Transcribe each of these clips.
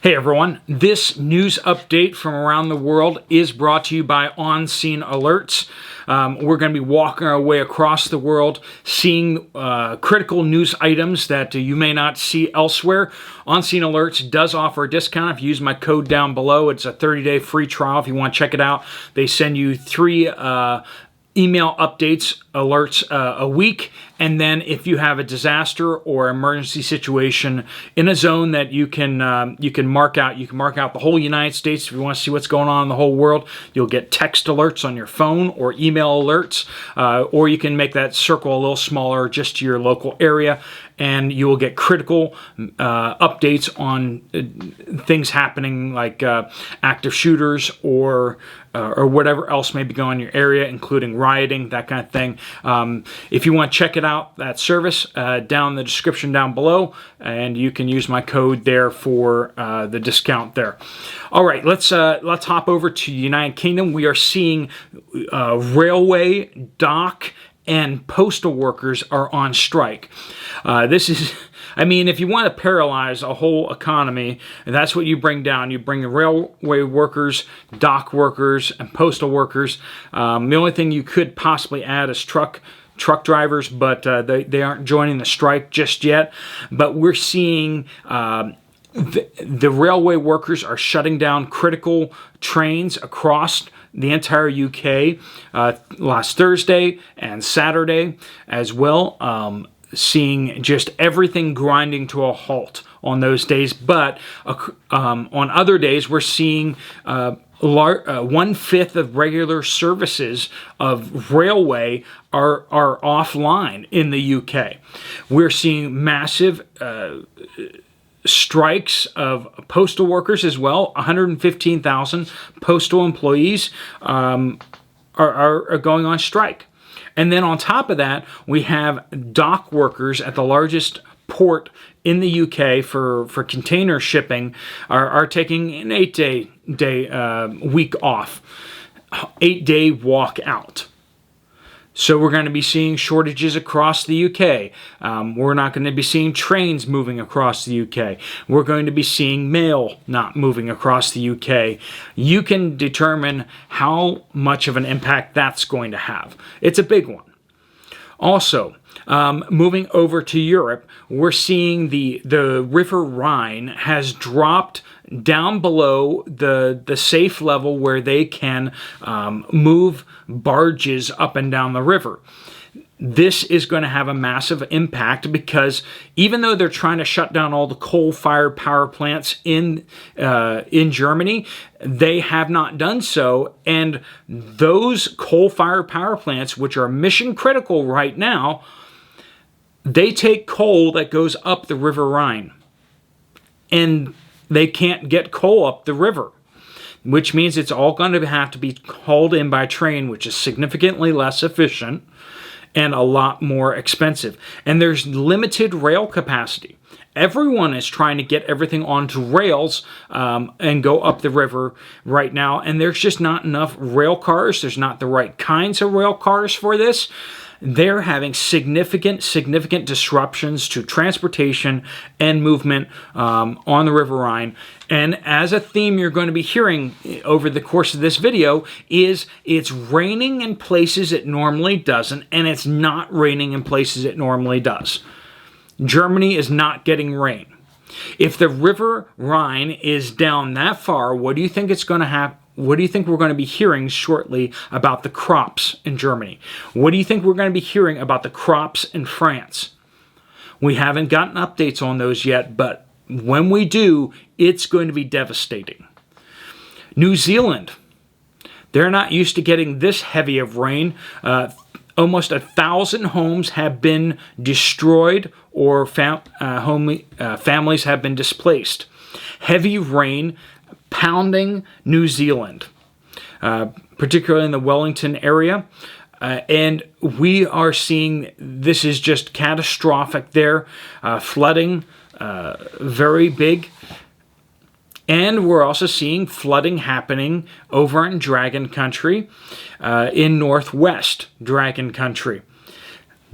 Hey everyone, this news update from around the world is brought to you by OnScene Alerts. We're going to be walking our way across the world, seeing critical news items that you may not see elsewhere. OnScene Alerts does offer a discount if you use my code down below. It's a 30-day free trial if you want to check it out. They send you 3 email updates, alerts a week, and then if you have a disaster or emergency situation in a zone that you can mark out, you can mark out the whole United States if you want to see what's going on in the whole world. You'll get text alerts on your phone or email alerts, or you can make that circle a little smaller just to your local area, and you will get critical updates on things happening like active shooters or whatever else may be going on in your area, including rioting, that kind of thing. If you want to check it out, that service, down in the description down below, and you can use my code there for the discount there. All right, let's hop over to the United Kingdom. We are seeing railway, dock, and postal workers are on strike. This is, I mean, if you want to paralyze a whole economy, that's what you bring down. You bring the railway workers, dock workers, and postal workers. The only thing you could possibly add is truck drivers, but they aren't joining the strike just yet. But we're seeing the railway workers are shutting down critical trains across the entire UK last Thursday and Saturday as well. Seeing just everything grinding to a halt on those days. But on other days, we're seeing 1/5 of regular services of railway are offline in the UK. We're seeing massive strikes of postal workers as well. 115,000 postal employees are going on strike. And then on top of that, we have dock workers at the largest port in the UK for container shipping are taking an 8-day week off, 8-day walk out. So we're going to be seeing shortages across the UK. We're not going to be seeing trains moving across the UK. We're going to be seeing mail not moving across the UK. You can determine how much of an impact that's going to have. It's a big one. Also, moving over to Europe, we're seeing the River Rhine has dropped down below the safe level where they can move barges up and down the river. This is going to have a massive impact because even though they're trying to shut down all the coal-fired power plants in Germany, they have not done so. And those coal-fired power plants, which are mission critical right now, they take coal that goes up the River Rhine. And they can't get coal up the river, which means it's all going to have to be hauled in by train, which is significantly less efficient and a lot more expensive. And there's limited rail capacity. Everyone is trying to get everything onto rails and go up the river right now, and there's just not enough rail cars. There's not the right kinds of rail cars for this. They're having significant disruptions to transportation and movement on the River Rhine. And as a theme you're going to be hearing over the course of this video is it's raining in places it normally doesn't, and it's not raining in places it normally does. Germany is not getting rain. If the River Rhine is down that far, what do you think it's going to happen? What do you think we're going to be hearing shortly about the crops in Germany? What do you think we're going to be hearing about the crops in France? We haven't gotten updates on those yet, but when we do, it's going to be devastating. New Zealand, they're not used to getting this heavy of rain. Almost 1,000 homes have been destroyed or families have been displaced. Heavy rain pounding New Zealand, particularly in the Wellington area. And we are seeing this is just catastrophic there. Flooding, very big. And we're also seeing flooding happening over in Dragon Country, in northwest Dragon Country.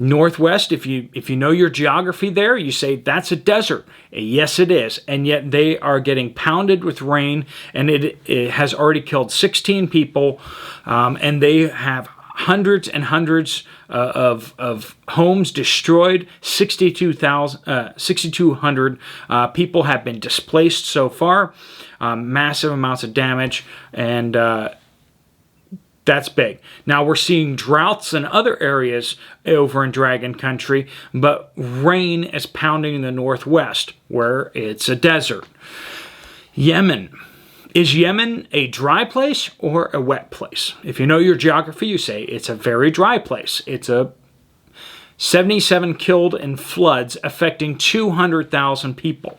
Northwest, if you know your geography there, you say that's a desert. Yes, it is. And yet they are getting pounded with rain, and it has already killed 16 people, and they have hundreds and hundreds of homes destroyed. 6,200 people have been displaced so far. Massive amounts of damage, and that's big. Now we're seeing droughts in other areas over in Dragon Country, but rain is pounding in the northwest where it's a desert. Yemen. Is Yemen a dry place or a wet place? If you know your geography, you say it's a very dry place. It's a 77 killed in floods affecting 200,000 people.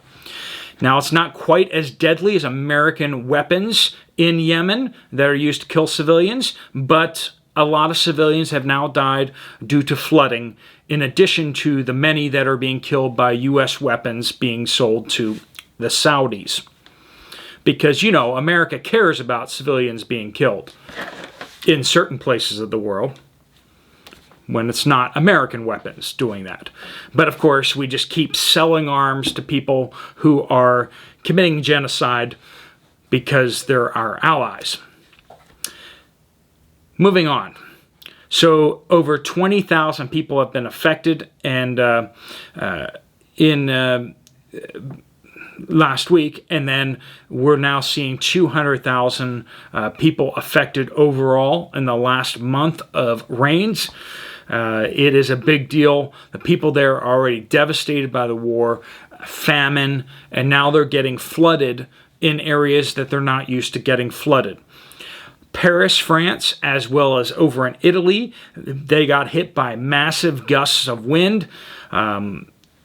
Now, it's not quite as deadly as American weapons in Yemen that are used to kill civilians, but a lot of civilians have now died due to flooding, in addition to the many that are being killed by U.S. weapons being sold to the Saudis. Because, you know, America cares about civilians being killed in certain places of the world, when it's not American weapons doing that. But of course, we just keep selling arms to people who are committing genocide because they're our allies. Moving on. So over 20,000 people have been affected, and last week, and then we're now seeing 200,000 people affected overall in the last month of rains. It is a big deal. The people there are already devastated by the war, famine, and now they're getting flooded in areas that they're not used to getting flooded. Paris, France, as well as over in Italy, they got hit by massive gusts of wind.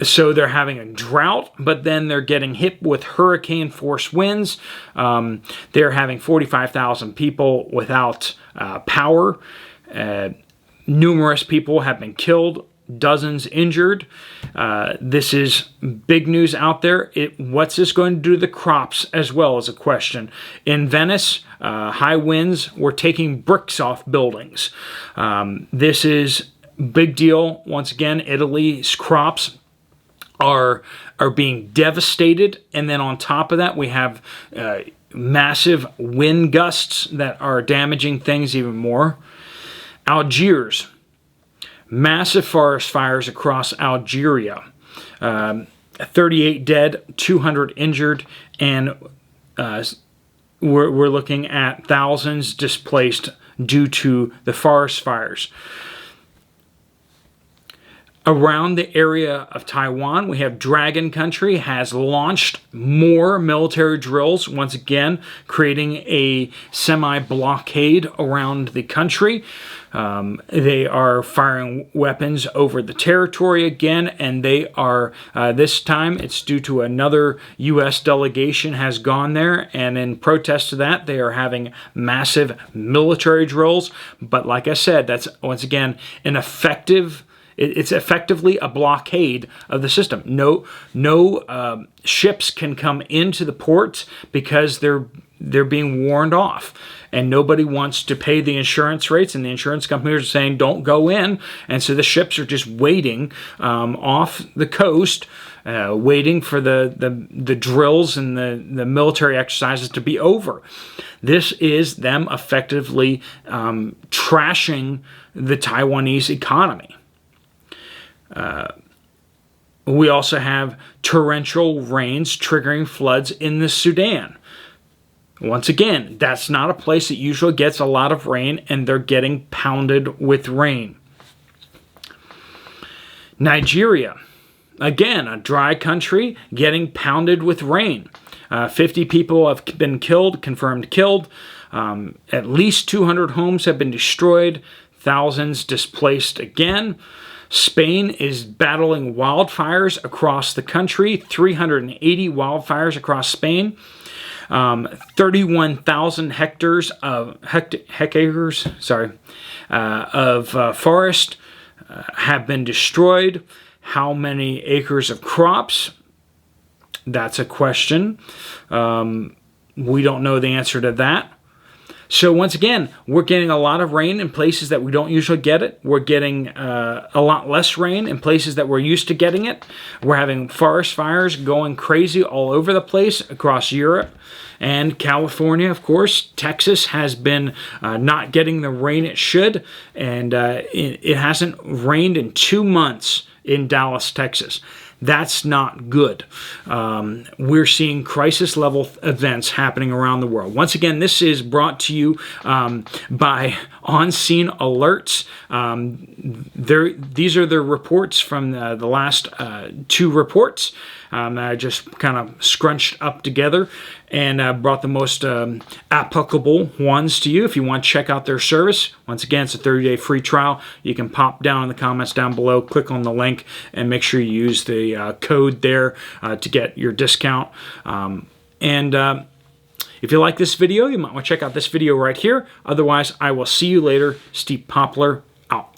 So they're having a drought, but then they're getting hit with hurricane-force winds. They're having 45,000 people without power. Numerous people have been killed, dozens injured. This is big news out there. What's this going to do to the crops as well is a question. In Venice, high winds were taking bricks off buildings. This is big deal. Once again, Italy's crops are being devastated, and then on top of that we have massive wind gusts that are damaging things even more. Algiers, massive forest fires across Algeria, 38 dead, 200 injured, and we're looking at thousands displaced due to the forest fires. Around the area of Taiwan, we have Dragon Country has launched more military drills, once again creating a semi-blockade around the country. They are firing weapons over the territory again, and they are, this time it's due to another U.S. delegation has gone there, and in protest to that, they are having massive military drills. But like I said, that's once again an effective. It's effectively a blockade of the system. No ships can come into the ports because they're being warned off, and nobody wants to pay the insurance rates, and the insurance companies are saying don't go in, and so the ships are just waiting off the coast, waiting for the drills and the military exercises to be over. This is them effectively trashing the Taiwanese economy. We also have torrential rains triggering floods in the Sudan. Once again, that's not a place that usually gets a lot of rain, and they're getting pounded with rain. Nigeria, again, a dry country getting pounded with rain. 50 people have been killed, confirmed killed. At least 200 homes have been destroyed. Thousands displaced again. Spain is battling wildfires across the country, 380 wildfires across Spain. 31,000 hectares of forest have been destroyed. How many acres of crops? That's a question. We don't know the answer to that. So once again, we're getting a lot of rain in places that we don't usually get it. We're getting a lot less rain in places that we're used to getting it. We're having forest fires going crazy all over the place across Europe and California, of course. Texas has been not getting the rain it should, and it hasn't rained in 2 months in Dallas, Texas. That's not good. We're seeing crisis level events happening around the world. Once again, this is brought to you by OnScene Alerts. These are the reports from the last 2 reports that I just kind of scrunched up together and brought the most applicable ones to you. If you want to check out their service, once again, it's a 30-day free trial. You can pop down in the comments down below, click on the link, and make sure you use the code there to get your discount. If you like this video, you might want to check out this video right here. Otherwise, I will see you later. Steve Poplar, out.